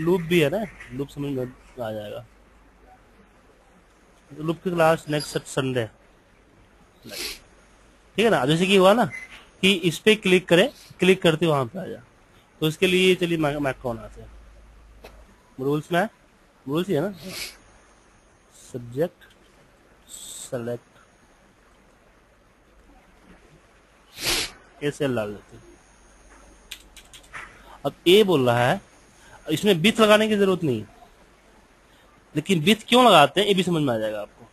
Loop भी है ना, लूप समझ में आ जाएगा। लूप की क्लास नेक्स्ट संडे, ठीक है ना। जैसे कि हुआ ना कि इस पे क्लिक करें, क्लिक करते वहां पे आ जाए, तो इसके लिए चलिए मैक्रो बनाते हैं। रूल्स में रूल्स ही है ना, सब्जेक्ट सेलेक्ट ए सेल डाल देते हैं। अब ए बोल रहा है, इसमें विथ लगाने की जरूरत नहीं है, लेकिन विथ क्यों लगाते हैं ये भी समझ में आ जाएगा आपको।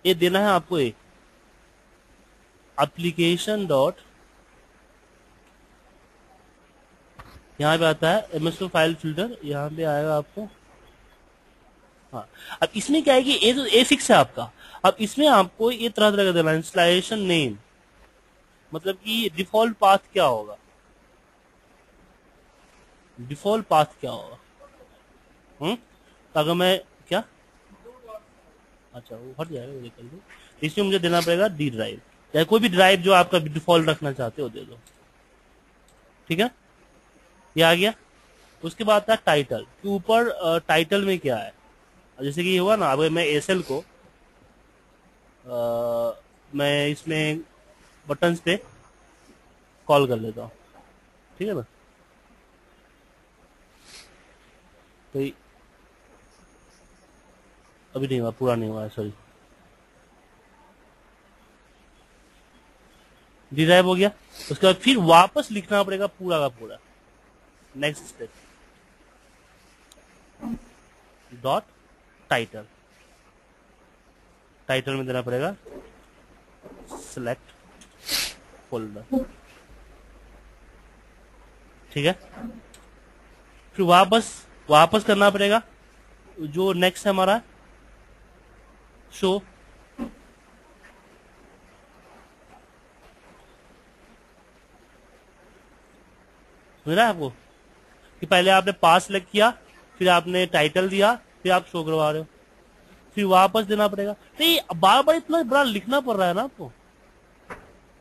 ये देना है आपको, ए एप्लीकेशन डॉट, यहाँ पे आता है एमएस फाइल फिल्टर, यहाँ पे आएगा आपको। हाँ, अब इसमें क्या है कि ए तो ए फिक्स है आपका। अब इसमें आपको ये तरह तरह का देना है, इंस्टॉलेशन नेम, मतलब कि डिफॉल्ट पाथ क्या होगा, डिफॉल्ट पाथ क्या होगा। तो अगर मैं क्या, अच्छा वो हट जाएगा, ये कर दो। इसमें मुझे देना पड़ेगा डी ड्राइव, या कोई भी ड्राइव जो आपका डिफॉल्ट रखना चाहते हो दे दो, ठीक है। ये आ गया। उसके बाद था टाइटल के ऊपर, टाइटल में क्या है, जैसे कि ये हुआ ना, अगर मैं एसएल को मैं इसमें बटन्स पे कॉल कर लेता हूँ, ठीक है ना। तो अभी नहीं हुआ, पूरा नहीं हुआ है, सॉरी। डिराइव हो गया। उसके बाद फिर वापस लिखना पड़ेगा पूरा का पूरा, next step dot title, title में देना पड़ेगा सिलेक्ट फोल्डर, ठीक है। फिर वापस वापस करना पड़ेगा जो नेक्स्ट है हमारा शो, समझ रहा है आपको कि पहले आपने पास सेलेक्ट किया, फिर आपने टाइटल दिया, फिर आप शो करवा रहे हो, फिर वापस देना पड़ेगा। नहीं, बार बार इतना बड़ा लिखना पड़ रहा है ना आपको,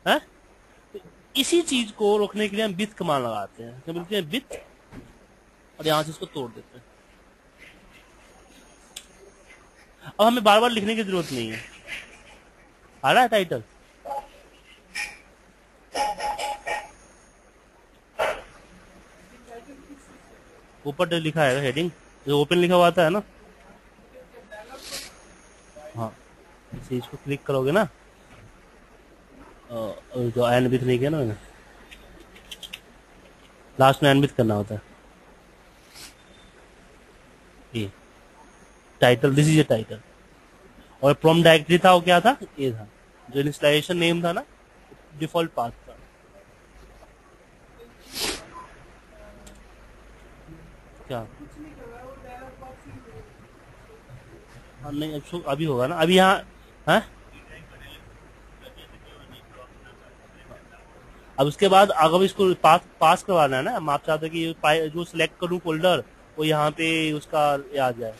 है। इसी चीज को रोकने के लिए हम विथ कमांड लगाते हैं, क्या बोलते हैं, विथ, और यहां से इसको तोड़ देते हैं। अब हमें बार बार लिखने की जरूरत नहीं है। आ रहा है टाइटल, ऊपर जो लिखा है हेडिंग, जो ओपन लिखा हुआ आता है ना, हाँ, इसे इसको क्लिक करोगे ना, जो एन विथ नहीं किया ना मैंने, लास्ट में एन विथ करना होता है। ये title, this is a title, और प्रोम डायरेक्टरी था वो क्या था, ये था जो इंस्टॉलेशन नेम था ना, डिफॉल्ट पाथ था। क्या, हाँ, नहीं अभी होगा ना, अभी यहाँ है। अब उसके बाद अगर इसको पास करवाना है ना, हम आप चाहते हैं कि जो सिलेक्ट करूँ फोल्डर, वो यहाँ पे उसका आ जाए,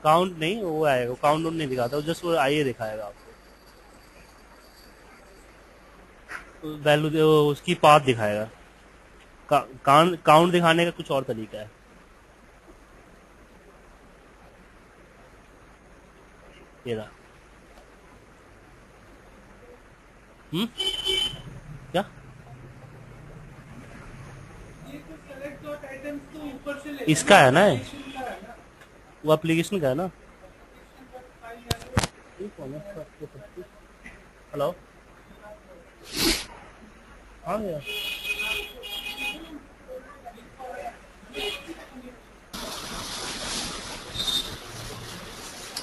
काउंट नहीं वो आएगा, काउंट नहीं दिखाता, जस्ट वो आइए दिखाएगा आपको, वैल्यू उसकी पाथ दिखाएगा। काउंट दिखाने का कुछ और तरीका है, ये रहा। क्या, इसका है ना, वो एप्लीकेशन का है ना। हेलो, हाँ भैया,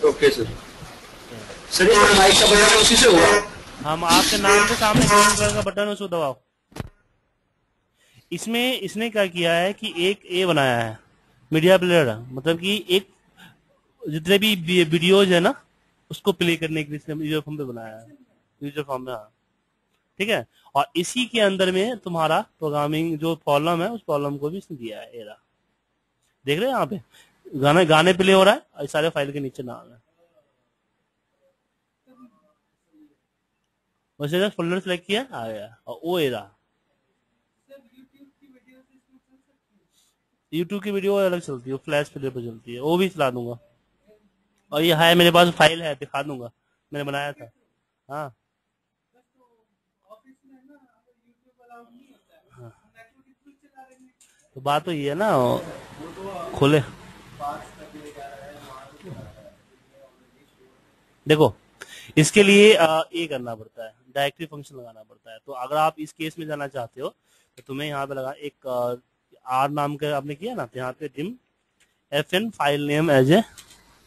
ओके सर। सर ये माइक का बटन उसी से होगा। हम आपके नाम के सामने ग्रीन कलर का बटन है उसको दबाओ। इसमें इसने क्या किया है कि एक ए बनाया है मीडिया प्लेयर, मतलब कि एक जितने भी वीडियोज है ना उसको प्ले करने के लिए इसने यूजर फॉर्म पे बनाया है, यूजर फॉर्म में, हाँ, ठीक है। और इसी के अंदर में तुम्हारा प्रोग्रामिंग जो प्रॉब्लम है उस प्रॉब्लम को भी इसने दिया है, एरा देख रहे हैं यहाँ पे, गाने गाने प्ले हो रहा है और सारे फाइल के नीचे नाम है। वैसे फोल्डर सेलेक्ट किया आ गया, और ओ एरा यूट्यूब की वीडियो अलग चलती है, फ्लैश प्लेयर पर चलती है, वो भी चला दूंगा। और ये है मेरे पास फाइल है, दिखा दूंगा, मैंने बनाया था। हाँ तो बात तो ये है ना, खोले देखो, इसके लिए ये करना पड़ता है, डायरेक्टरी फंक्शन लगाना पड़ता है। तो अगर आप इस केस में जाना चाहते हो तो तुम्हें यहाँ पे लगा एक आर नाम का आपने किया ना, तो यहाँ पे dim FN file name as a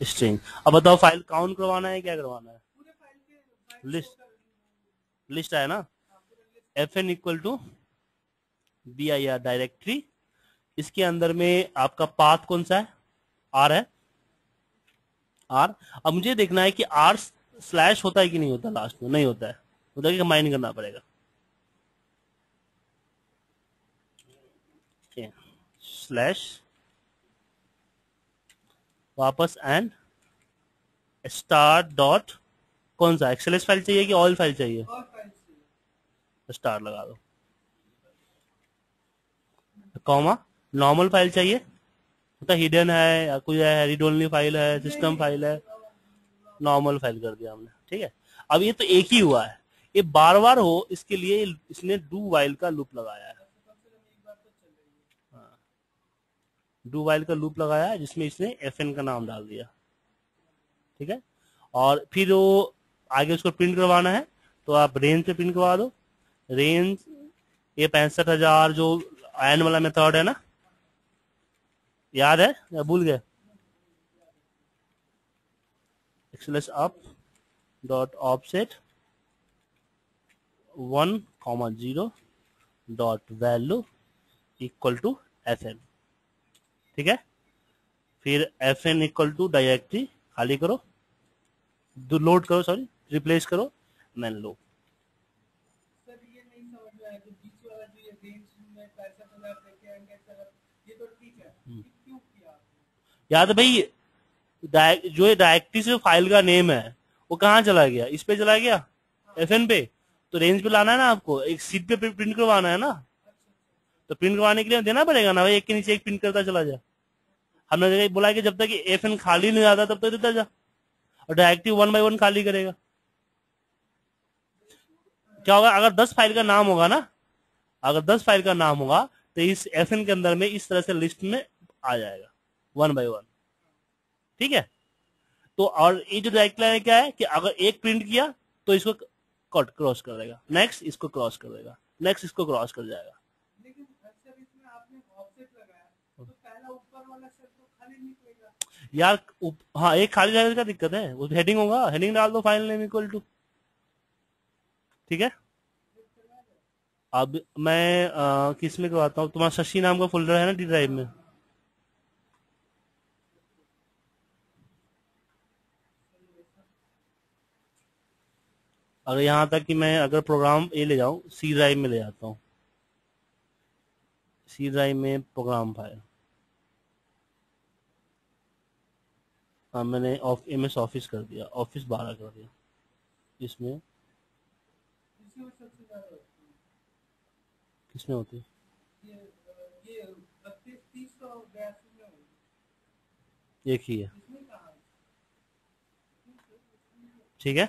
string. अब बताओ फाइल काउंट करवाना है, क्या करवाना है? लिस्ट, लिस्ट आया ना, FN equal to BIR directory, इसके अंदर में आपका पाथ कौन सा है? आर है, आर। अब मुझे देखना है कि आर स्लैश होता है कि नहीं होता, लास्ट में नहीं होता है, होता है कि कंबाइन करना पड़ेगा। स्लैश वापस एंड स्टार डॉट, कौन सा एक्सएलएस फाइल चाहिए कि ऑल फाइल चाहिए? स्टार लगा दो, कॉमा नॉर्मल फाइल चाहिए, मतलब हिडन है या कोई है, रीड ओनली फाइल है, सिस्टम फाइल है, नॉर्मल फाइल कर दिया हमने। ठीक है, अब ये तो एक ही हुआ है, ये बार बार हो इसके लिए इसने डू वाइल का लूप लगाया है। डू वाइल का लूप लगाया है जिसमें इसने FN का नाम डाल दिया। ठीक है, और फिर वो आगे उसको प्रिंट करवाना है, तो आप रेंज पे प्रिंट करवा दो। रेंज ये 65,000 जो एन वाला मेथड है ना, याद है या भूल गए? XLS up dot offset 1,0 dot value equal to FN। ठीक है, फिर FN इक्वल टू डायरेक्टरी खाली करो, लोड करो, सॉरी रिप्लेस करो मैन लो। सर ये नहीं समझ में आया, जो बीच वाला जो ये रेंज में 65,000 देके आएंगे सर, ये तो ठीक है, क्यों किया? याद है भाई, जो डायरेक्टरी से फाइल का नेम है वो कहाँ चला गया? इस पे चला गया, FN पे। तो रेंज पे लाना है ना आपको, एक सीट पे प्रिंट करवाना है ना, तो प्रिंट करवाने के लिए देना पड़ेगा ना भाई, एक के नीचे एक प्रिंट करता चला जाए। हमने बोला कि जब तक FN खाली नहीं आता तब तक देता जा, और डायरेक्टरी 1 बाय 1 खाली करेगा। क्या होगा अगर 10 फाइल का नाम होगा ना, अगर 10 फाइल का नाम होगा तो इस FN के अंदर में इस तरह से लिस्ट में आ जाएगा 1 बाय 1। ठीक है, तो और ये जो डायरेक्ट लाइन क्या है कि अगर एक प्रिंट किया तो इसको कट क्रॉस कर देगा, नेक्स्ट इसको क्रॉस कर देगा, नेक्स्ट इसको क्रॉस कर जाएगा। लेकिन सर इसमें आपने ऑफसेट लगाया तो पहला ऊपर वाला सेल तो खाली निकलेगा यार। हाँ, एक खाली जाने का दिक्कत है, वो हेडिंग होगा, हेडिंग डाल दो फाइल नेम इक्वल टू। ठीक है, अब मैं किस में करवाता हूँ, तुम्हारा शशि नाम का फोल्डर है ना डी ड्राइव में, अगर यहाँ तक कि मैं अगर प्रोग्राम ए ले जाऊं, सी ड्राइव में ले जाता हूँ, सी ड्राइव में प्रोग्राम फाइल, मैंने MS ऑफिस कर दिया, ऑफिस 12 कर दिया, इसमें इसमें सबसे ज्यादा होती है। किसमें होती है? ये 32, 30 तो 82 में होगी, एक ही है। इसमें कहाँ है? ठीक है,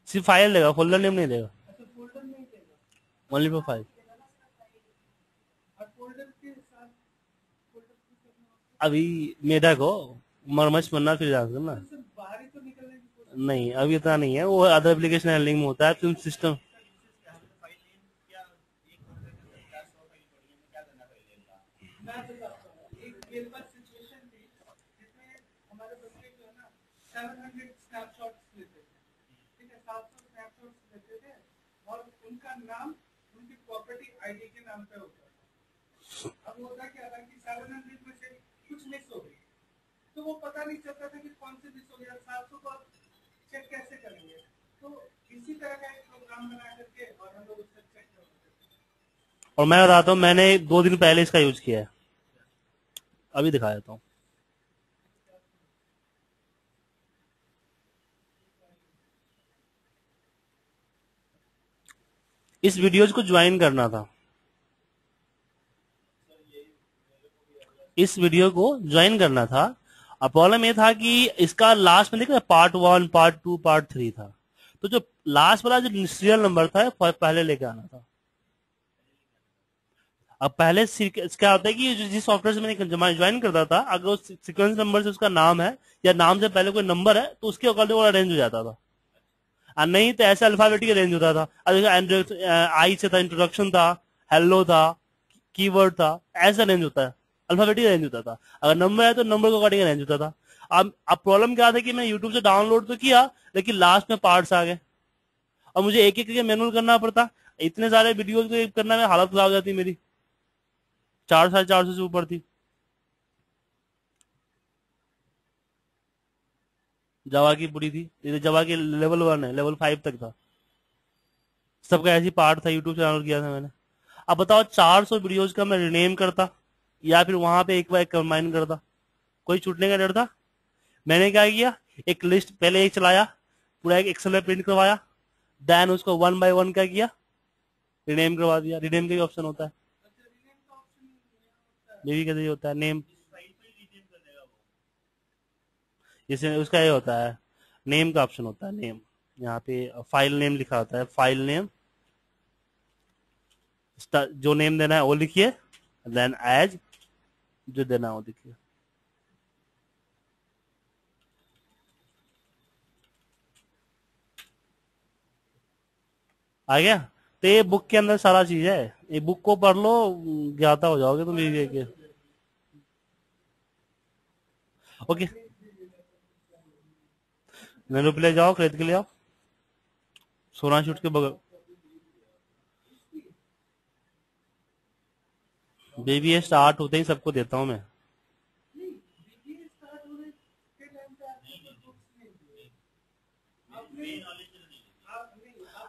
सिर्फ फाइल देगा, फोल्डर नेम नहीं देगा, अच्छा फोल्डर नहीं देगा, ओनली फॉर फाइल। और फोल्डर के साथ फोल्डर अभी मेढक हो, मरमच बनना फिर जा ना, से बाहर ही तो निकलने की कोशिश। नहीं अभी इतना नहीं है, वो अदर एप्लीकेशन हैंडलिंग में होता है, तुम सिस्टम मैं बताता हूँ, एक रियल वर्ल्ड सिचुएशन थी जिसमें हमारे बच्चे जो है ना 700 स्नैपशॉट्स लेते थे, ठीक है, 700 स्नैपशॉट्स लेते थे और उनका नाम उनकी प्रॉपर्टी आईडी के नाम पे होता था। अब होता क्या था कि 700 में से कुछ मिस हो गई, तो वो पता नहीं चलता था कि कौन से मिस हो गया, 700 को चेक कैसे करेंगे? तो इसी तरह का एक प्रोग्राम बना करके और हम लोग उससे चेक करते थे। और मैं बताता हूँ, मैंने 2 दिन पहले इसका यूज किया है, अभी दिखा देता हूँ। इस वीडियोज को ज्वाइन करना था, इस वीडियो को ज्वाइन करना था। अब प्रॉब्लम ये था कि इसका लास्ट में देखो पार्ट 1, पार्ट 2, पार्ट 3 था, तो जो लास्ट वाला जो सीरियल नंबर था पहले लेके आना था। अब पहले क्या होता है कि जिस सॉफ्टवेयर से मैंने ज्वाइन करता था, अगर उस सीक्वेंस नंबर से उसका नाम है या नाम से पहले कोई नंबर है तो उसके अकॉर्डिंग वो अरेंज हो जाता था, और नहीं तो ऐसा अल्फाबेटिक अरेंज होता था। आई से था, इंट्रोडक्शन था, हेलो था, कीवर्ड था, ऐसा अरेंज होता है, अल्फाबेटिक अरेंज होता था। अगर नंबर है तो नंबर के अकॉर्डिंग अरेंज होता था। अब प्रॉब्लम क्या था कि मैं यूट्यूब से डाउनलोड तो किया, लेकिन लास्ट में पार्ट्स आ गए और मुझे एक एक करके मैनुअल करना पड़ता। इतने सारे वीडियोस को करना में हालत खराब हो जाती मेरी, 400-450 से ऊपर थी। जावा की पूरी थी, ये जावा की लेवल 1 है, लेवल 5 तक था, सबका ऐसी पार्ट था, यूट्यूब से डाउनलोड किया था मैंने। अब बताओ 400 वीडियोज का मैं रिनेम करता या फिर वहां पे एक बार कंबाइन करता, कोई छूटने का डर था। मैंने क्या किया, एक लिस्ट पहले एक चलाया, पूरा एक एक्सेल में प्रिंट करवाया, देन उसको 1 बाय 1 क्या किया, रिनेम करवा दिया। रिनेम का भी ऑप्शन होता है, ये भी कैसे होता है नेम, जैसे उसका ये होता है नेम का ऑप्शन होता है, नेम यहाँ पे फाइल नेम लिखा होता है, फाइल नेम, जो नेम देना है वो लिखिए, देन एज जो देना है वो लिखिए। आ गया। तो ये बुक के अंदर सारा चीज है, ये बुक को पढ़ लो, ज्ञाता हो जाओगे तुम ये। ओके, नेहरू पे ले जाओ, खरीद के ले आओ, सोना शूट के बगल। बेबी ये स्टार्ट होते ही सबको देता हूँ मैं।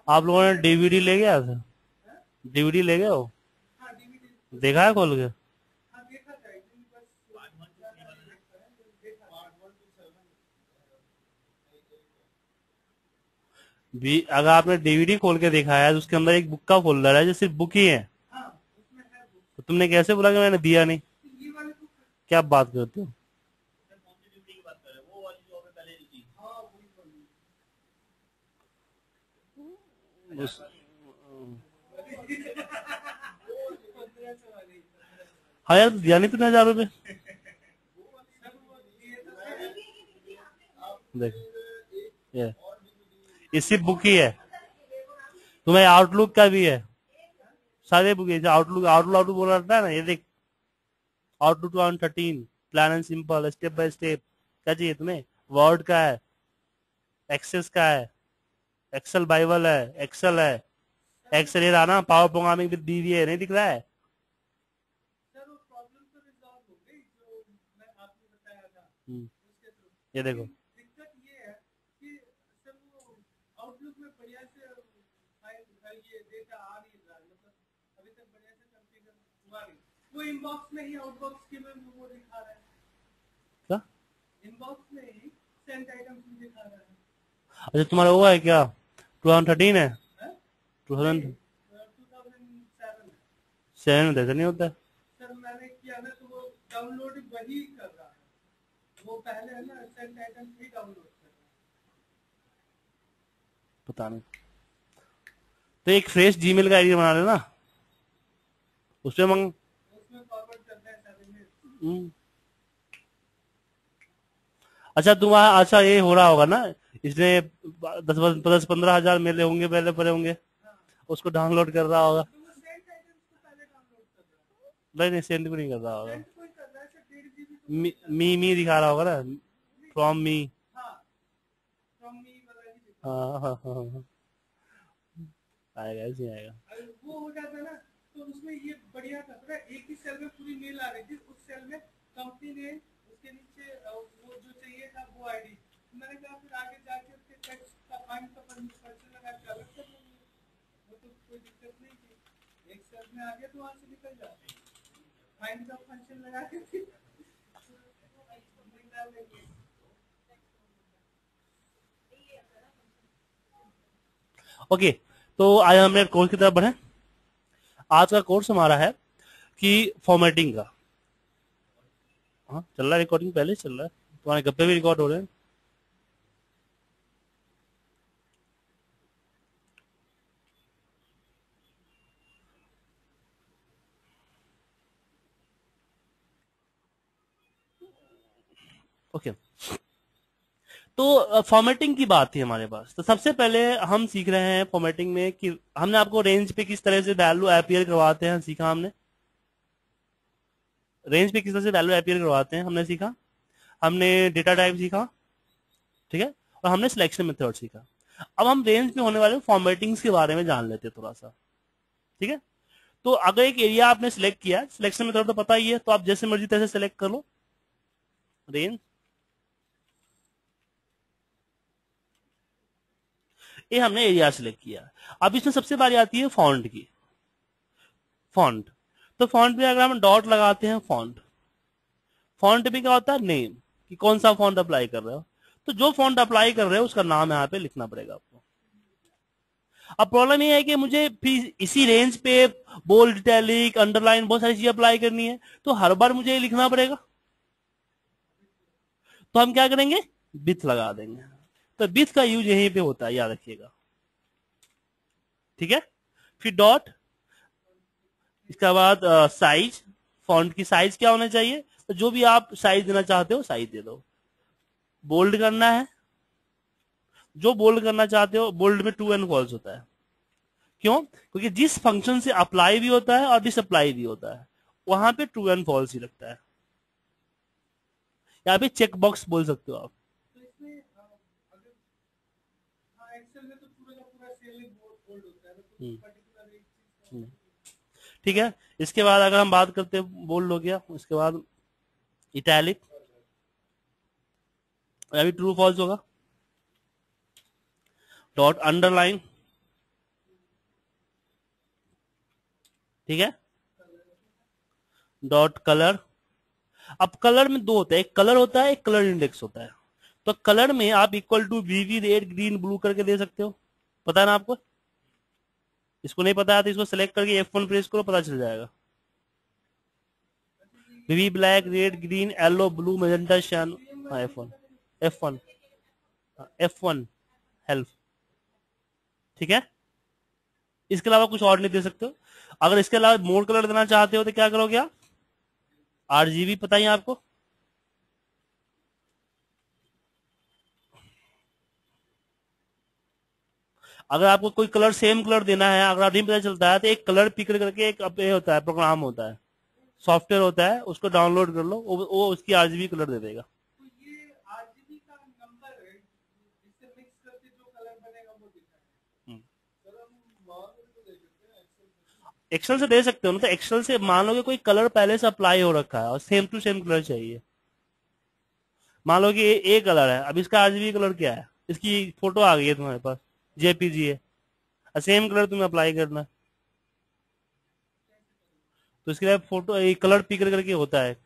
आप लोगों ने डीवीडी ले गया था, डीवीडी ले गए हो, देखा है खोल के? भी अगर आपने डीवीडी खोल के देखा है तो उसके अंदर एक बुक का फोल्डर है जो सिर्फ बुक ही है, तो तुमने कैसे बोला कि मैंने दिया नहीं? क्या बात करते हो? उस, हाँ यार, दिया नहीं तुमने 1000 रुपये। देख, ये सिर्फ बुक ही है, तुम्हें आउटलुक का भी है, सारे बुक है। आउटलुक आउटलुक आउटलुक बोला रहता है ना, ये देख, outlook 2013, plan and simple, step by step. क्या चाहिए तुम्हें? वर्ड का है, एक्सेस का है, एक्सेल बाइबल है, एक्सेल है, एक्सेल ये रहा ना, पावर प्रोग्रामिंग विद बीवीए नहीं दिख रहा है? ये देखो, दिक्कत ये है कि सर वो आउटलुक में बढ़िया से फाइल ये डेटा आ नहीं रहा, मतलब अभी तक बढ़िया से कॉन्फ़िगर हुआ नहीं। वो इनबॉक्स में ही आउटबॉक्स के में वो दिखा रहा है, क्या इनबॉक्स में ही सेंट आइटम्स में दिखा रहा है। अच्छा, तुम्हारा हुआ है क्या? 2013 है? 2007 में ऐसा नहीं होता है। सर मैंने किया ना, तो वो डाउनलोड वही कर रहा है, वो पहले है ना सेंट आइटम्स भी डाउनलोड कर रहा है। पता नहीं, तो एक फ्रेश जीमेल का आईडी बना लेना, उसमें उसमें फॉरवर्ड करना है 7 मिनट। अच्छा तुम्हारा, अच्छा ये हो रहा होगा ना, इसने 10-15 हजार मेले होंगे, पहले पड़े होंगे, उसको डाउनलोड कर रहा होगा। तो वो सेंट आइटम्स को पहले डाउनलोड कर रहा है, नहीं सेंड भी नहीं कर रहा होगा, सेंट कोई कर रहा है सर, 1.5 GB तो मी दिखा रहा होगा ना, फ्रॉम मी। हाँ फ्रॉम मी वाला ही दिखा। हाँ हाँ हाँ, आएगा, ऐसे आएगा। अगर वो हो जाता ना तो उसमें ये बढ़िया था, पता है, एक ही सेल में पूरी मेल आ रही थी, उस सेल में कंपनी ने उसके नीचे वो जो चाहिए था वो आईडी, मैंने कहा फिर आगे जाके उसके टेक्स्ट का फाइंड का फंक्शन लगा के अलग कर लेंगे, वो तो कोई दिक्कत नहीं थी, एक सेल में आ गया तो वहां से निकल जाते, फाइंड का फंक्शन लगा के निकाल लेंगे। ओके, तो आज हमने कोर्स की तरफ बढ़े। आज का कोर्स हमारा है कि फॉर्मेटिंग का, हाँ चल रहा है, रिकॉर्डिंग पहले ही चल रहा है, तुम्हारे गप्पे भी रिकॉर्ड हो रहे हैं। ओके, तो फॉर्मेटिंग की बात थी हमारे पास। तो सबसे पहले हम सीख रहे हैं फॉर्मेटिंग में कि हमने आपको रेंज पे किस तरह से वैल्यू अपीयर करवाते हैं सीखा हमने। रेंज पे किस तरह से वैल्यू अपीयर करवाते हैं हमने सीखा। हमने डेटा टाइप सीखा, ठीक है, और हमने सिलेक्शन मेथड सीखा। अब हम रेंज में होने वाले फॉर्मेटिंग्स के बारे में जान लेते हैं थोड़ा सा, ठीक है। तो अगर एक एरिया आपने सिलेक्ट किया, सिलेक्शन मेथड तो पता ही है, तो आप जैसे मर्जी तैसे सिलेक्ट कर लो रेंज। ये हमने एरिया सिलेक्ट किया। अब इसमें सबसे बारी आती है फॉन्ट की। फॉन्ट, तो फॉन्ट में अगर हम डॉट लगाते हैं, फॉन्ट, फॉन्ट में क्या होता है, नेम, कि कौन सा फॉन्ट अप्लाई कर रहे हो। तो जो फॉन्ट अप्लाई कर रहे हो उसका नाम यहाँ पे लिखना पड़ेगा आपको। अब प्रॉब्लम ये है कि मुझे फिर इसी रेंज पे बोल्ड, इटैलिक, अंडरलाइन बहुत सारी चीजें अप्लाई करनी है, तो हर बार मुझे ये लिखना पड़ेगा। तो हम क्या करेंगे, विथ लगा देंगे। तो विथ का यूज यहीं पे होता है, याद रखिएगा, ठीक है। फिर डॉट, इसके बाद साइज, फॉन्ट की साइज क्या होना चाहिए, तो जो भी आप साइज देना चाहते हो साइज दे दो। बोल्ड करना है, जो बोल्ड करना चाहते हो, बोल्ड में ट्रू एंड फॉल्स होता है। क्यों, क्योंकि जिस फंक्शन से अप्लाई भी होता है और डिसअप्लाई भी होता है, वहां पे ट्रू एंड फॉल्स ही लगता है। यहाँ पे चेक बॉक्स बोल सकते हो आप। तो इसमें अगर हाँ एक्सेल में तो पूरा का पूरा सेल ही बोल्ड होता है, तो पर्टिकुलर एक चीज ठीक है, इसके बाद अगर हम बात करते हैं, बोल्ड हो गया, उसके बाद इटैलिक, अभी ट्रू फॉल्स होगा। डॉट अंडरलाइन, ठीक है। डॉट कलर, अब कलर में दो होता है, एक कलर होता है, एक कलर इंडेक्स होता है। तो कलर में आप equal to VV red green blue करके दे सकते हो, पता है ना आपको। इसको नहीं पता है तो इसको सेलेक्ट करके F1 प्रेस करो, पता चल जाएगा। वीवी black, red, green, yellow, blue, magenta, cyan, हाँ F1, F1, F1 हेल्प, ठीक है। इसके अलावा कुछ और नहीं दे सकते हो। अगर इसके अलावा मोर कलर देना चाहते हो तो क्या करोगे आप, RGB, पता ही है आपको। अगर आपको कोई कलर सेम कलर देना है, अगर आप नहीं पता चलता है, तो एक कलर पिक करके एक होता है, प्रोग्राम होता है, सॉफ्टवेयर होता है, उसको डाउनलोड कर लो, वो उसकी RGB कलर दे देगा। तो ये आरजीबी का नंबर है जिससे मिक्स करके जो कलर बनेगा वो दिखाएगा। सर हम वहां पे तो देख सकते हैं एक्सेल से दे सकते हो ना। तो एक्सेल से मान लो कि कोई कलर पहले से अप्लाई हो रखा है और सेम टू सेम कलर चाहिए। मान लो कि ये कलर है, अब इसका RGB कलर क्या है, इसकी फोटो आ गई है तुम्हारे पास, JPG है, सेम कलर तुम्हें अप्लाई करना है। तो इसके लिए फोटो कलर पिकर करके होता है,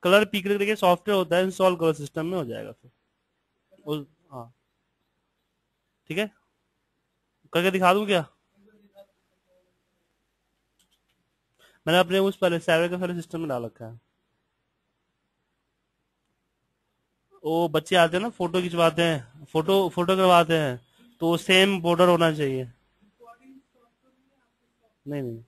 कलर पिकर करके सॉफ्टवेयर होता है, इंस्टॉल करो, सिस्टम में हो जाएगा फिर। हाँ ठीक है, करके दिखा दूं क्या। मैंने अपने उस पहले सर्वर के पहले सिस्टम में डाल रखा है। वो बच्चे आते हैं ना, फोटो खिंचवाते हैं, फोटो फोटो करवाते हैं, तो सेम बॉर्डर होना चाहिए। नहीं नहीं,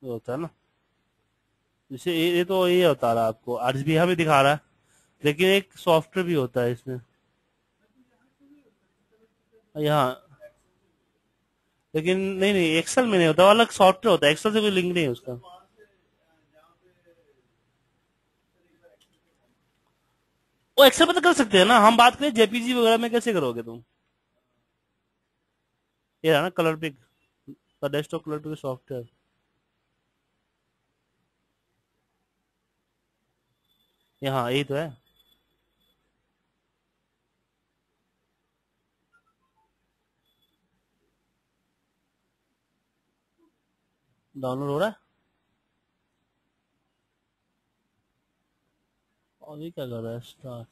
ये होता है ना, जैसे ये तो ये बता रहा है आपको, RGB हमें दिखा रहा है, लेकिन एक सॉफ्टवेयर भी होता है इसमें यहाँ। लेकिन नहीं नहीं, एक्सेल में नहीं होता, वो अलग सॉफ्टवेयर होता है, एक्सेल से कोई लिंक नहीं है उसका। वो एक्सेल पे तो कर सकते हैं ना, हम बात करें JPG वगैरह में कैसे करोगे तुम। ये है ना colour pick, desktop colour pick software, यहाँ यही तो है। डाउनलोड हो रहा है। और ये क्या कर रहा है? स्टार्ट।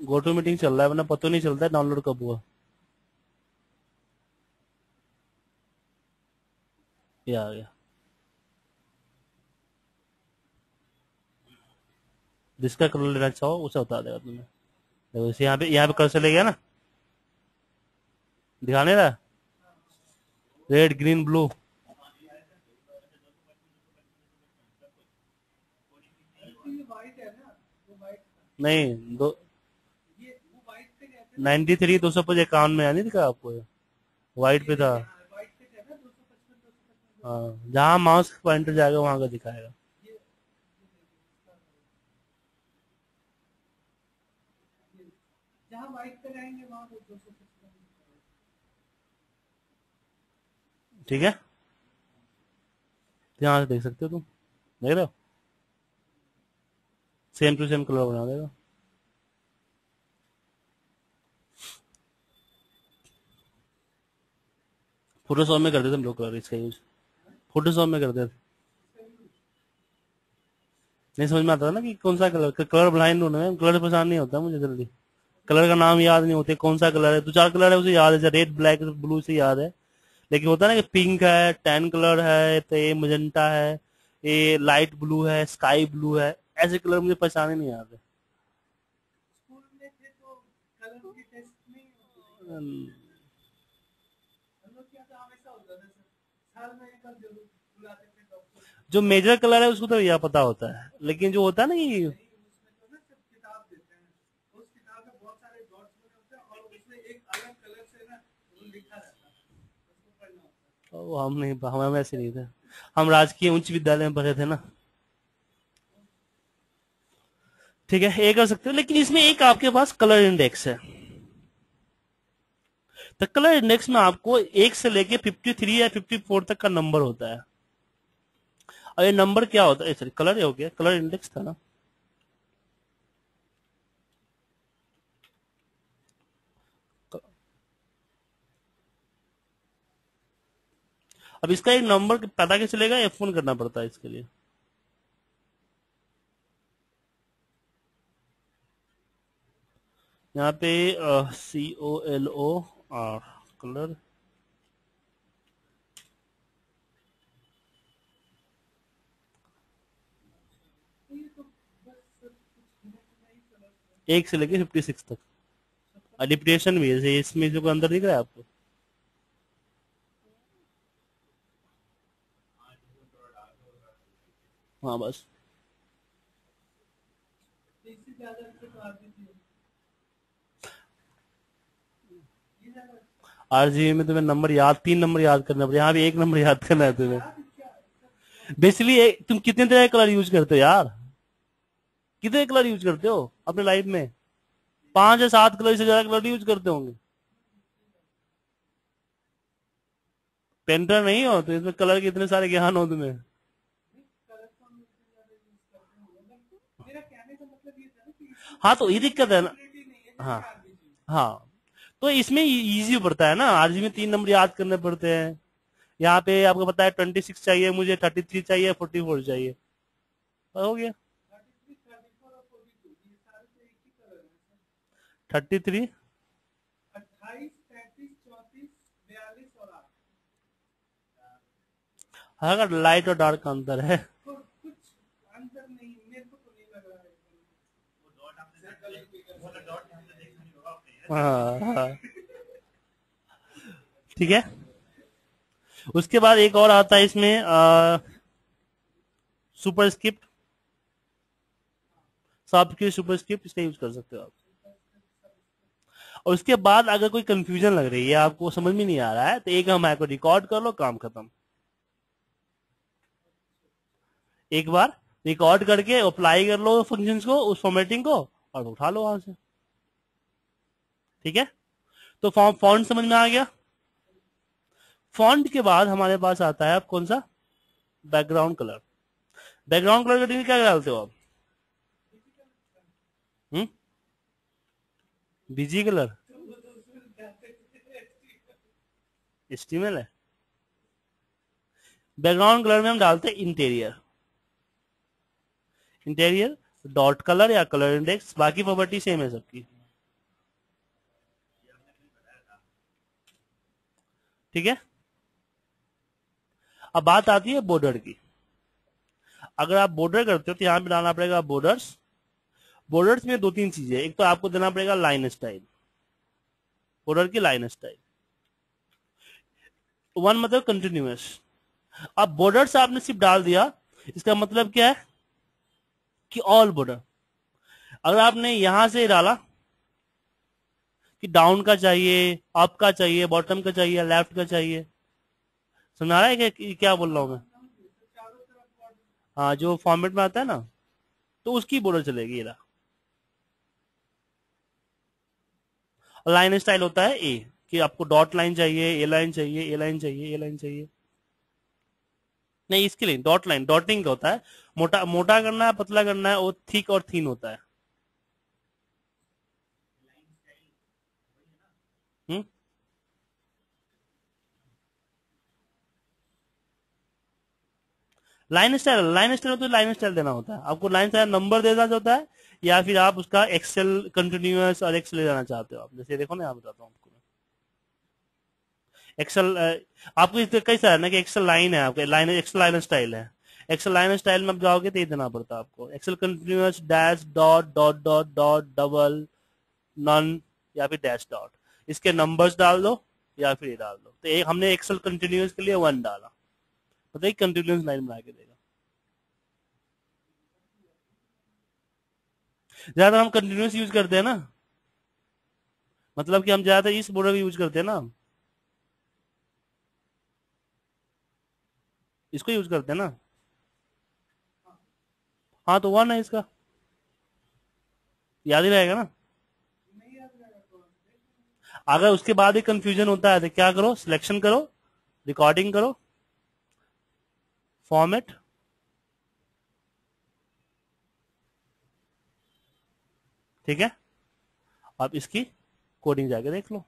गो टू मीटिंग चल रहा है, वरना पता नहीं चलता है डाउनलोड कब हुआ। ये आ गया। जिसका कलर लेना चाहो उसे बता देगा तुम्हें। देखो इसे यहाँ पे कर्सर ले गया ना, दिखाने रहा रेड ग्रीन ब्लू। ये वाइट है ना, वो वाइट नहीं दो ये वो वाइट पे कहते 93 255 में नहीं दिखा आपको? व्हाइट पे था। हैं, वाइट पे कहते हैं 255 हाँ, जहाँ माउस पॉइंटर जाएगा वहां का दिखाएगा। जहाँ वाइट पे रहेंगे वहाँ वो 255। ठीक है, यहाँ से देख सकते हो तुम, देख रहे हो? सेम टू सेम कलर बना देगा। फोटोशॉप में कर देते हम लोग कलर इसका यूज, फोटोशॉप में कर देते। नहीं समझ में आता था ना कि कौन सा कलर, कलर ब्लाइंड होने में कलर पहचान नहीं होता मुझे जल्दी। कलर का नाम याद नहीं होते, कौन सा कलर है, दो चार कलर है उसे याद है, रेड ब्लैक ब्लू से याद है, लेकिन होता है ना कि पिंक है, टैन कलर है, तो ये मजेंटा है, ये लाइट ब्लू है, स्काई ब्लू है, ऐसे कलर मुझे पहचाने नहीं आते। स्कूल में थे तो कलर के टेस्ट में हम्म, हम लोग क्या था, हमेशा होता था सर, साल में एक बार जरूर बुलाते थे डॉक्टर। जो मेजर कलर है उसको तो यह पता होता है, लेकिन जो होता है ना कि उसमें तो ना सब किताब देते हैं, उस किताब में बहुत सारे डॉट्स बने होते हैं और उसमें एक अलग कलर से ना वो लिखा रहता है, उसको पढ़ना होता है। वो हम नहीं, हम ऐसे नहीं थे, हम राजकीय उच्च विद्यालय में पढ़े थे ना। ठीक है, ये कर सकते हो, लेकिन इसमें एक आपके पास कलर इंडेक्स है। तो कलर इंडेक्स में आपको 1 से लेके 53 या 54 तक का नंबर होता है। और ये नंबर क्या होता है, सॉरी कलर हो गया, कलर इंडेक्स था ना। अब इसका एक नंबर पता कैसे चलेगा, F1 करना पड़ता है इसके लिए। यहाँ पे COLOR कलर, एक से लेके 56 तक। डिप्टेशन भी है इसमें, जो अंदर दिख रहा है आपको, हाँ बस। इससे ज्यादा अच्छे तो आती थी ये ज्यादा RGB में तुम्हें नंबर याद, 3 नंबर याद करना पड़ेगा, यहाँ भी 1 नंबर याद करना है तुम्हें। बेसिकली तुम कितने तरह के कलर यूज करते हो यार, कितने कलर यूज करते हो अपने लाइफ में? 5 या 7 कलर से ज्यादा कलर यूज करते होंगे। पेंटर नहीं हो तो इसमें कलर के इतने सारे ज्ञान हो तुम्हें। कलर तो हम इससे ज्यादा यूज करते होंगे, मतलब मेरा कहने का मतलब ये था ना कि हाँ तो ये दिक्कत है ना। क्वालिटी नहीं है हाँ जैसे आरबीजी। हाँ, तो इसमें इजी पड़ता है ना, RGB में 3 नंबर याद करने पड़ते हैं। यहाँ पे आपको पता है 26 चाहिए मुझे, 33 चाहिए, 44 चाहिए, हो गया। 33, 34 और 42 ये सारे तो एक ही कलर है। 33 28, 33, 34, 42 और 8 हाँ, लाइट और डार्क का अंतर है। तो कुछ अंतर नहीं, मेरे को तो नहीं लग रहा है वो डॉट आपने हाँ हाँ, ठीक है। उसके बाद एक और आता है इसमें सुपर स्क्रिप्ट, सॉफ्ट की सुपर स्क्रिप्ट, इसका यूज कर सकते हो आप। और उसके बाद अगर कोई कंफ्यूजन लग रही है, आपको समझ में नहीं आ रहा है, तो एक हम को रिकॉर्ड कर लो, काम खत्म। एक बार रिकॉर्ड करके अप्लाई कर लो फंक्शंस को, उस फॉर्मेटिंग को, और उठा लो वहां से। ठीक है, तो फॉन्ट समझ में आ गया। फॉन्ट के बाद हमारे पास आता है अब कौन सा, बैकग्राउंड कलर। बैकग्राउंड कलर का क्या डालते हो आप? बीजी कलर HTML है। बैकग्राउंड कलर में हम डालते हैं इंटीरियर, इंटीरियर डॉट कलर या कलर इंडेक्स, बाकी प्रॉपर्टी सेम है सबकी। ठीक है, अब बात आती है बॉर्डर की। अगर आप बॉर्डर करते हो तो यहां पे डालना पड़ेगा बॉर्डर्स। बॉर्डर्स में दो तीन चीजें, एक तो आपको देना पड़ेगा लाइन स्टाइल, बॉर्डर की लाइन स्टाइल। वन मतलब कंटिन्यूअस। अब बॉर्डर्स आपने सिर्फ डाल दिया, इसका मतलब क्या है कि ऑल बॉर्डर। अगर आपने यहां से डाला कि डाउन का चाहिए, अप का चाहिए, बॉटम का चाहिए, लेफ्ट का चाहिए, समझ आ रहा है कि क्या बोल रहा हूं मैं? हाँ, जो फॉर्मेट में आता है ना, तो उसकी बॉर्डर चलेगी। ये लाइन स्टाइल होता है ए, कि आपको डॉट लाइन चाहिए, ए लाइन चाहिए, ए लाइन चाहिए, ए लाइन चाहिए। नहीं, इसके लिए डॉट लाइन, डॉटिंग का होता है, मोटा मोटा करना है, पतला करना है, वो थिक और थीन होता है। लाइन स्टाइल, लाइन स्टाइल तो लाइन स्टाइल देना होता है आपको। लाइन स्टाइल नंबर देना होता है, या फिर आप उसका एक्सेल कंटिन्यूअस और एक्सेल ले जाना चाहते हो आप। जैसे देखो ना, यहाँ बताता हूँ आपको एक्सेल। आपको इस कई सारा है ना कि एक्सेल लाइन है, आपके लाइन एक्सेल लाइन स्टाइल है। एक्सेल लाइन स्टाइल में आप जाओगे तो ये देना पड़ता है आपको, Excel continuous dash dot dot dot dot double none या फिर डैश डॉट। इसके नंबर्स डाल दो या फिर ये डाल दो। तो एक हमने एक्सेल कंटिन्यूअस के लिए 1 डाला, मतलब एक कंटिन्यूअस लाइन बना के देगा। ज्यादातर हम कंटिन्यूअस यूज करते हैं ना, मतलब कि हम ज्यादातर इस बॉर्डर यूज करते हैं ना, इसको यूज करते हैं ना। हाँ, तो 1 है इसका, याद ही रहेगा ना। अगर उसके बाद ही कंफ्यूजन होता है तो क्या करो, सिलेक्शन करो, रिकॉर्डिंग करो, फॉर्मेट, ठीक है। अब इसकी कोडिंग जाके देख लो।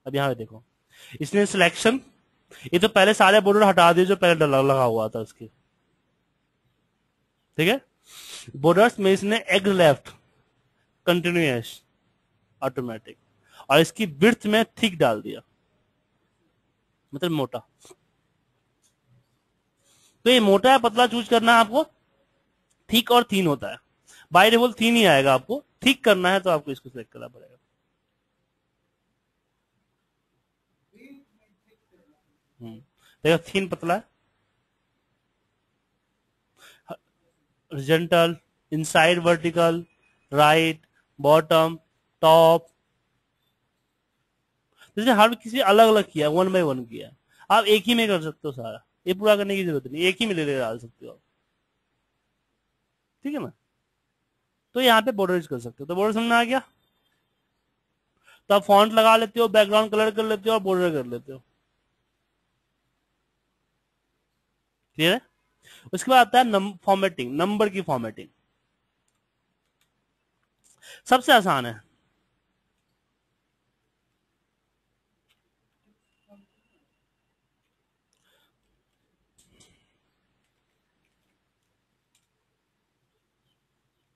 अब यहां पे देखो, इसने सिलेक्शन, ये तो पहले सारे बॉर्डर हटा दिए जो पहले लगा हुआ था उसके। ठीक है, बॉर्डर्स में इसने एग लेफ्ट, कंटिन्यूअस, ऑटोमेटिक, और इसकी विड्थ में थिक डाल दिया, मतलब मोटा। तो ये मोटा है पतला चूज करना है आपको, थिक और थीन होता है। बाय डिफॉल्ट थीन ही आएगा, आपको थिक करना है तो आपको इसको सिलेक्ट करना पड़ेगा। देखो थीन पतला है, horizontal, inside vertical, right, bottom, top, जैसे हर किसी अलग अलग किया, 1 बाय 1 किया। आप एक ही में कर सकते हो सारा, ये पूरा करने की जरूरत नहीं, एक ही में ले डाल सकते हो आप। ठीक है ना, तो यहाँ पे बॉर्डर यूज कर सकते हो। तो बॉर्डर समझ में आ गया, तो आप फॉन्ट लगा लेते हो, बैकग्राउंड कलर कर लेते हो और बॉर्डर कर लेते हो। क्लियर है। उसके बाद आता है फॉर्मेटिंग, नंबर की फॉर्मेटिंग सबसे आसान है।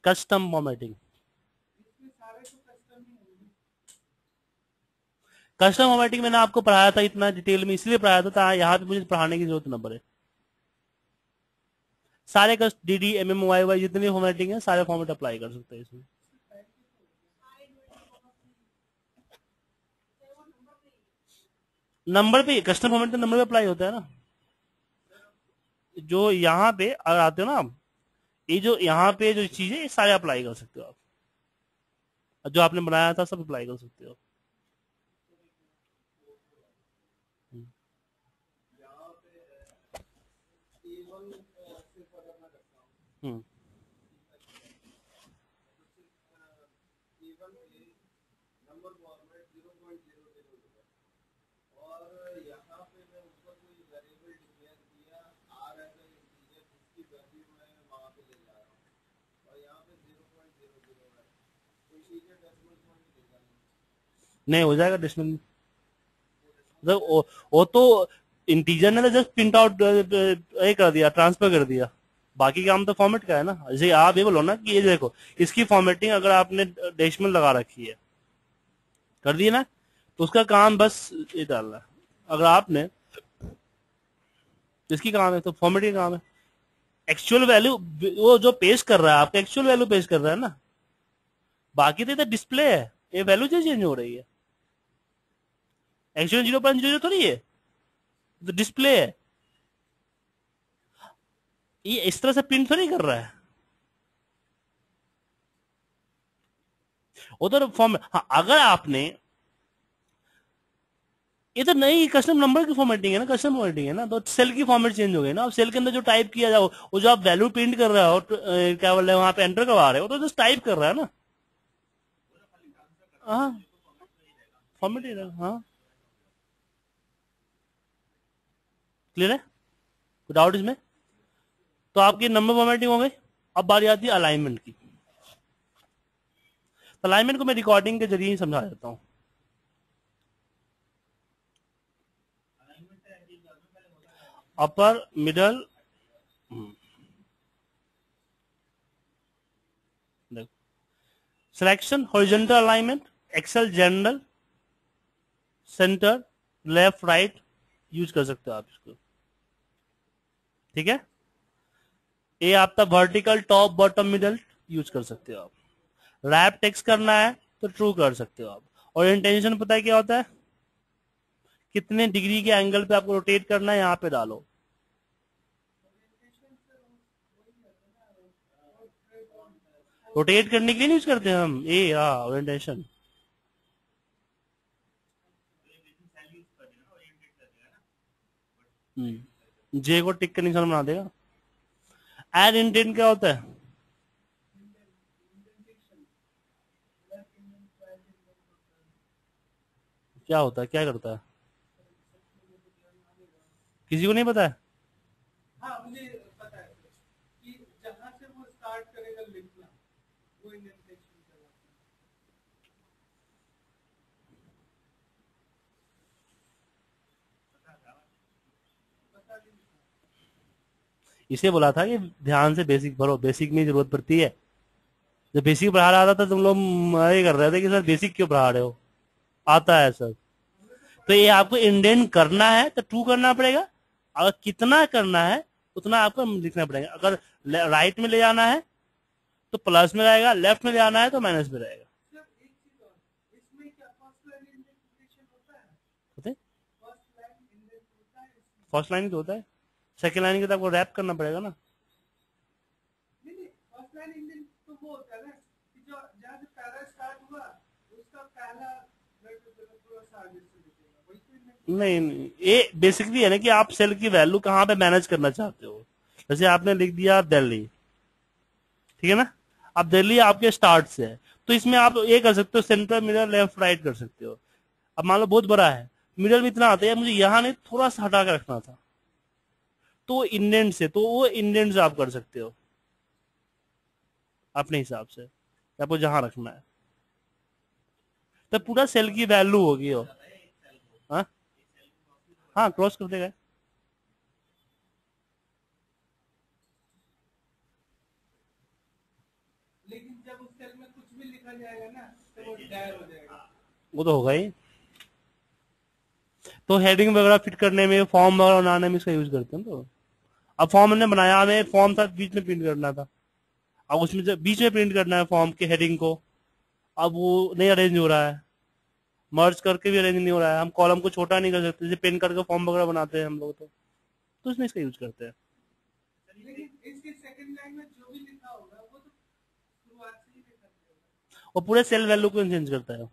कस्टम फॉर्मेटिंग, कस्टम फॉर्मेटिंग मैंने आपको पढ़ाया था इतना डिटेल में, इसलिए पढ़ाया था यहाँ पे मुझे पढ़ाने की जरूरत न पड़े। सारे DD MM YY जितनी फॉर्मेटिंग है सारे फॉर्मेट अप्लाई कर सकते हैं इसमें। नंबर पे, कस्टम फॉर्मेट नंबर पे अप्लाई होता है ना। जो यहाँ पे अगर आते हो ना, ये जो यहाँ पे जो चीज है ये सारे अप्लाई कर सकते हो आप, जो आपने बनाया था सब अप्लाई कर सकते हो। हम्म नहीं हो जाएगा डेसिमल, वो तो इंटीजर ने तो जस्ट प्रिंट आउट ये कर दिया, ट्रांसफर कर दिया, बाकी काम तो फॉर्मेट का है ना। जैसे आप ये बोलो ना कि ये देखो इसकी फॉर्मेटिंग अगर आपने डेसिमल लगा रखी है, कर दी ना, तो उसका काम बस ये डालना है। अगर आपने इसकी काम है तो फॉर्मेटिंग काम है, एक्चुअल वैल्यू वो जो पेश कर रहा है आपका एक्चुअल वैल्यू पेश कर रहा है ना, बाकी तो डिस्प्ले है, ये वैल्यू जो चेंज हो रही है, एक्चुअल 0.00 थोड़ी है, तो डिस्प्ले है, ये इस तरह से प्रिंट तो नहीं कर रहा है उधर फॉर्म। हाँ अगर आपने, ये तो नई कस्टम नंबर की फॉर्मेटिंग है ना, कस्टम फॉर्मेटिंग है ना, तो सेल की फॉर्मेट चेंज हो गई ना। अब सेल के अंदर जो टाइप किया जाओ, वो जो आप वैल्यू प्रिंट कर रहे हो क्या बोल रहे हैं वहां पे एंटर करवा रहे हो, तो जस्ट टाइप कर रहा है ना। हाँ फॉर्मेट ही रहेगा। हाँ क्लियर है, कोई डाउट इसमें? तो आपकी नंबर फॉर्मेटिंग हो गई। अब बारी आती है अलाइनमेंट की। अलाइनमेंट को मैं रिकॉर्डिंग के जरिए ही समझा देता हूँ। Upper middle, selection horizontal alignment, Excel general, centre, left right use कर सकते हो आप इसको, ठीक है। ये आपका vertical top bottom middle use कर सकते हो आप। रैप टेक्स्ट करना है तो ट्रू कर सकते हो आप। और इंटेंशन पता है क्या होता है, कितने डिग्री के एंगल पे आपको रोटेट करना है यहाँ पे डालो। रोटेट करने के लिए यूज करते हैं हम ये ओरिएंटेशन। जे को टिक का निशान बना देगा। एड इंटेंट क्या होता है, क्या होता है, क्या करता है, किसी को नहीं पता है? हाँ मुझे पता है कि जहां से वो स्टार्ट करेगा लिखना वो इंडेंटेशन कहलाता है। इसे बोला था कि ध्यान से बेसिक भरो, बेसिक में जरूरत पड़ती है। जब बेसिक पढ़ा रहा था तो तुम लोग ये कर रहे थे कि सर बेसिक क्यों पढ़ा रहे हो, आता है सर। तो ये आपको इंडेंट करना है तो ट्रू करना पड़ेगा, अगर कितना करना है उतना आपको लिखना पड़ेगा। अगर राइट में ले जाना है तो प्लस में रहेगा, लेफ्ट में ले जाना है तो माइनस में रहेगा। सर एक चीज और, इसमें क्या फर्स्ट लाइन इंडेंटेशन होता है? होते फर्स्ट लाइन इंडेंट होता है इसमें? फर्स्ट लाइन तो होता है, सेकेंड लाइन के तो आपको रैप करना पड़ेगा ना। नहीं नहीं, फर्स्ट लाइन इंडेंट तो वो होता है ना कि जो जहां से पैरा स्टार्ट हुआ उसका पहला थोड़ा सा आगे से लिखेगा, वही तो इंडेंट। नहीं, ये बेसिकली है ना कि आप सेल की वैल्यू कहाँ पे मैनेज करना चाहते हो। जैसे आपने लिख दिया दिल्ली, ठीक है ना, अब दिल्ली आपके स्टार्ट से है, तो इसमें आप ये कर सकते हो सेंटर मिडल लेफ्ट राइट कर सकते हो। अब मान लो बहुत बड़ा है, मिडल में इतना आता है, मुझे यहाँ नहीं थोड़ा सा हटा के रखना था, तो इंडेंट से, तो वो इंडेंट से आप कर सकते हो अपने हिसाब से, आपको जहां रखना है, तो पूरा सेल की वैल्यू होगी वो। हाँ हाँ क्रॉस कर देगा। लेकिन जब उस सेल में कुछ भी लिखा जाएगा ना तो वो डैर हो जाएगा। वो तो होगा ही। तो हेडिंग वगैरह फिट करने में, फॉर्म वगैरह बनाने में इसका यूज करते हैं। तो अब फॉर्म हमने बनाया, हमें फॉर्म था बीच में प्रिंट करना था, अब उसमें से बीच में प्रिंट करना है फॉर्म के हेडिंग को, अब वो नहीं अरेंज हो रहा है, मर्ज करके भी अरेंज नहीं हो रहा है, हम कॉलम को छोटा नहीं कर सकते, जैसे पेन करके फॉर्म वगैरह बनाते हैं हम लोग, तो इसमें इसका यूज करते हैं। लेकिन इसके सेकंड लाइन में जो भी लिखा और पूरे सेल वैल्यू को चेंज करता है।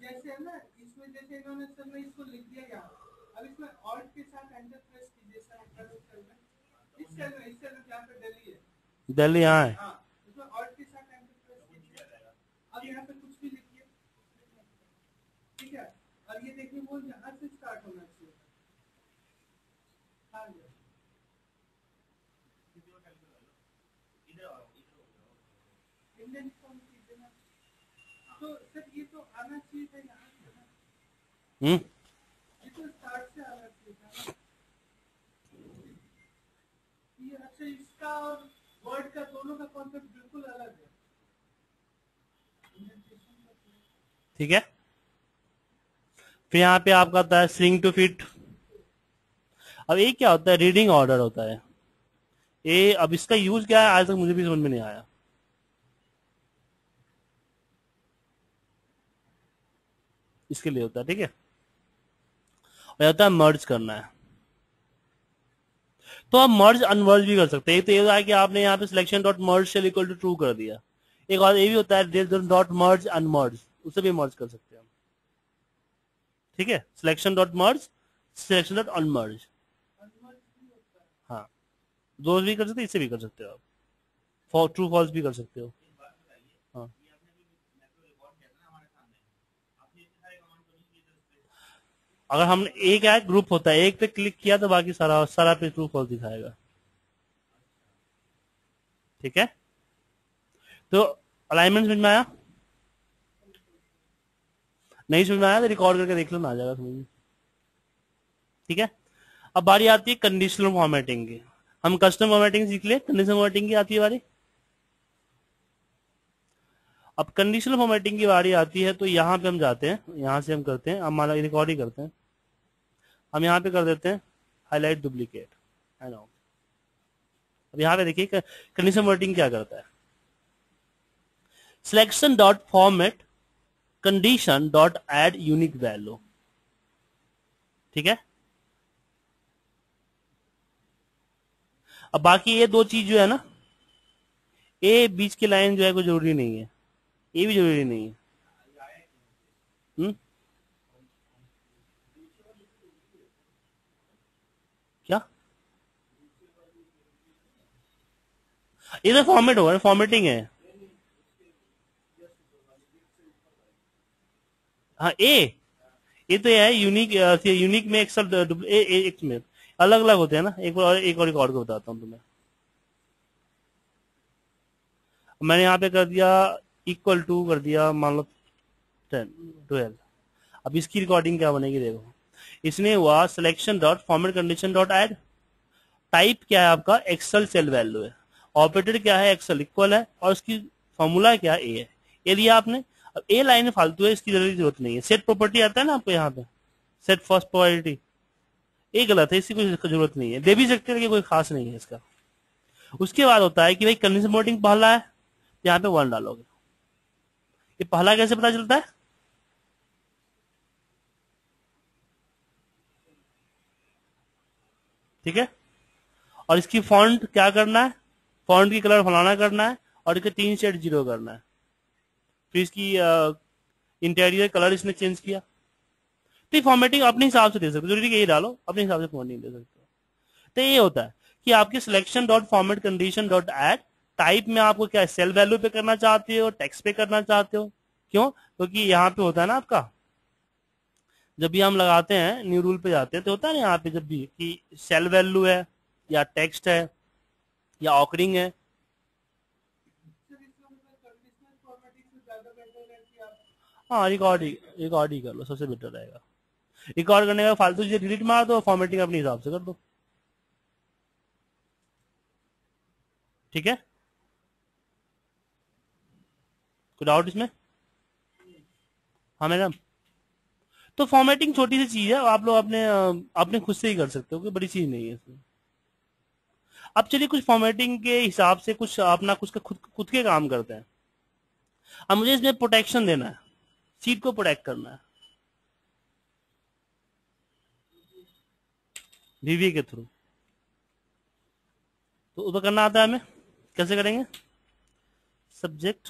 जैसे है ना, इसमें जैसे इन्होंने सर ने इसको लिख दिया यहाँ, अब इसमें ऑल्ट के साथ एंटर प्रेस कीजिए सर, अपना सेल में, इस सेल में जहाँ पे दिल्ली है, दिल्ली यहाँ है। हाँ, इसमें ऑल्ट के साथ एंटर प्रेस कीजिए। अब यहाँ पे कुछ भी लिखिए, ठीक है, और ये देखिए वो यहाँ से स्टार्ट होना चाहिए। हाँ जी, इंडियन फॉर्म कीजिए ना, तो सर ये तो आना चाहिए था यहाँ से ना, ये तो स्टार्ट से आना चाहिए था ना। ये अच्छा, इसका और वर्ड का दोनों का कॉन्सेप्ट बिल्कुल अलग है। ठीक है, फिर यहाँ पे आपका आता है स्ट्रिंग टू फिट। अब ये क्या होता है, रीडिंग ऑर्डर होता है ये। अब इसका यूज क्या है आज तक मुझे भी समझ में नहीं आया। इसके लिए होता है, ठीक है, और होता है मर्ज करना है। तो आप मर्ज अनमर्ज भी कर सकते हैं। एक तो ये है कि आपने यहाँ पे selection dot merge cell equal to true कर दिया। एक और ये भी होता है डॉट मर्ज अनमर्ज, उसे भी मर्ज कर सकते हैं हम, ठीक है। सिलेक्शन डॉट मर्ज, सिलेक्शन डॉट अनमर्ज, हाँ, दो भी कर सकते हैं, इससे भी कर सकते हो आप, ट्रू फॉल्स भी कर सकते हो। हाँ, अगर हम एक है ग्रुप होता है, एक पे क्लिक किया तो बाकी सारा पे ट्रू फॉल्स दिखाएगा, ठीक है। तो अलाइनमेंट समझ में आया? नहीं समझ में आया तो रिकॉर्ड करके देख लो ना, आ जाएगा समझ में, ठीक है। अब बारी आती है कंडीशनल फॉर्मेटिंग की। हम कस्टम फॉर्मेटिंग सीख ले, कंडीशनल फॉर्मेटिंग की आती है बारी। अब कंडीशनल फॉर्मेटिंग की बारी आती है तो यहाँ पे हम जाते हैं, यहाँ से हम करते हैं, हम रिकॉर्ड ही करते हैं, हम यहाँ पे कर देते हैं हाईलाइट डुप्लीकेट, है ना। अब यहाँ पे देखिए कंडीशनल फॉर्मेटिंग क्या करता है, selection dot format condition dot add unique value, ठीक है। अब बाकी ये दो चीज जो है ना, ए बीच की लाइन जो है कोई जरूरी नहीं है, ये भी जरूरी नहीं है। क्या ये तो फॉर्मेट होगा, फॉर्मेटिंग है। हाँ ये तो है यूनिक, यूनिक में एक्सेल एक में अलग अलग होते हैं ना। एक और रिकॉर्ड को बताता हूँ तुम्हें। मैंने यहाँ पे कर दिया इक्वल टू कर दिया, मान लो 10 12। अब इसकी रिकॉर्डिंग क्या बनेगी देखो, इसमें हुआ selection dot format condition dot add, type क्या है आपका एक्सेल सेल वैल्यू है, ऑपरेटर क्या है एक्सेल इक्वल है, और उसकी फॉर्मूला क्या ए है, ये दिया आपने। अब ए लाइन फालतू है, इसकी जरूरत नहीं है। सेट प्रॉपर्टी आता है ना आपको यहाँ पे, सेट फर्स्ट प्रायोरिटी, ये गलत है, इसकी कोई जरूरत नहीं है। दे भी सकते हैं लेकिन कोई खास नहीं है इसका। उसके बाद होता है कि भाई कंडीशन वोटिंग पहला है, यहाँ पे 1 डालोगे। ये पहला कैसे पता चलता है, ठीक है। और इसकी फॉन्ट क्या करना है, फॉन्ट की कलर फलाना करना है, और इसके 3 शेड 0 करना है। फिर इसकी इंटीरियर कलर इसने चेंज किया। तो फॉर्मेटिंग अपने हिसाब से दे सकते हो, जरूरी यही डालो, अपने हिसाब से फॉर्मेटिंग दे सकते हो। तो ये होता है कि आपके selection dot format condition dot add, type में आपको क्या सेल वैल्यू पे करना चाहते हो, टेक्स्ट पे करना चाहते हो, क्यों? क्योंकि यहाँ पे होता है ना आपका, जब भी हम लगाते हैं न्यू रूल पे जाते हैं तो होता है ना यहाँ पे जब भी कि सेल वैल्यू है या टेक्स्ट है या ऑकरिंग है। हाँ, रिकॉर्ड ही कर लो, सबसे बेटर रहेगा। रिकॉर्ड करने का फालतू चीजें डिलीट मार दो, फॉर्मेटिंग अपने हिसाब से कर दो, ठीक है। कोई डाउट इसमें? हाँ मैडम, तो फॉर्मेटिंग छोटी सी चीज है, आप लोग अपने खुद से ही कर सकते हो, कोई बड़ी चीज नहीं है इसमें। अब चलिए कुछ फॉर्मेटिंग के हिसाब से कुछ अपना कुछ का खुद के काम करते हैं। अब मुझे इसमें प्रोटेक्शन देना है, सीट को प्रोटेक्ट करना है वीवी के थ्रू। तो करना आता है हमें, कैसे करेंगे? सब्जेक्ट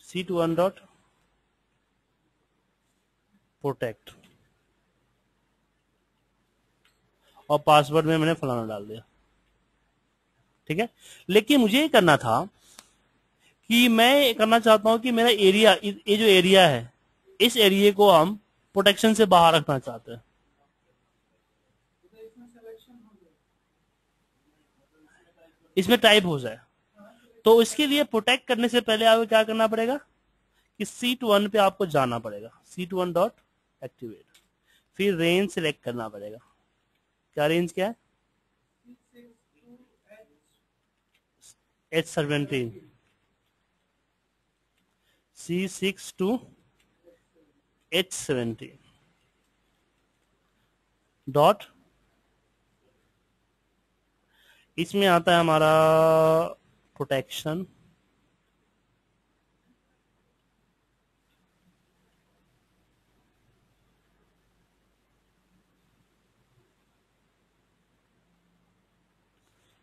C21 डॉट प्रोटेक्ट, और पासवर्ड में मैंने फलाना डाल दिया। ठीक है, लेकिन मुझे ये करना था कि मैं करना चाहता हूं कि मेरा एरिया, ये जो एरिया है, इस एरिया को हम प्रोटेक्शन से बाहर रखना चाहते हैं। तो इसमें सिलेक्शन हो गया। इसमें टाइप हो जाए, तो इसके लिए प्रोटेक्ट करने से पहले आपको क्या करना पड़ेगा कि C21 पे आपको जाना पड़ेगा, C21 डॉट एक्टिवेट, फिर रेंज सिलेक्ट करना पड़ेगा। क्या रेंज क्या है? H17, C6 to H17 dot, इसमें आता है हमारा प्रोटेक्शन,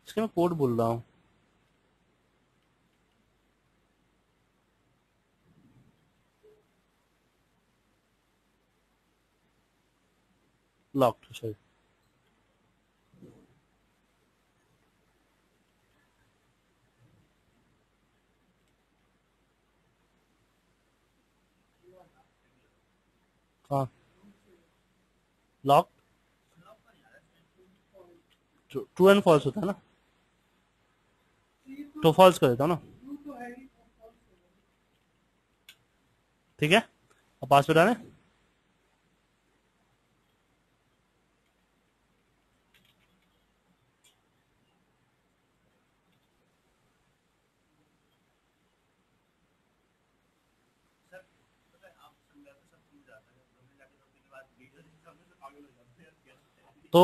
इसके मैं कोड बोल रहा हूं, लॉक्ड, सॉरी। हाँ, लॉक, ट्रू एंड फॉल्स होता है ना, तो फॉल्स कर देता हूं ना। ट्रू तो है ही, false है। ठीक है, अब पासवर्ड आने, तो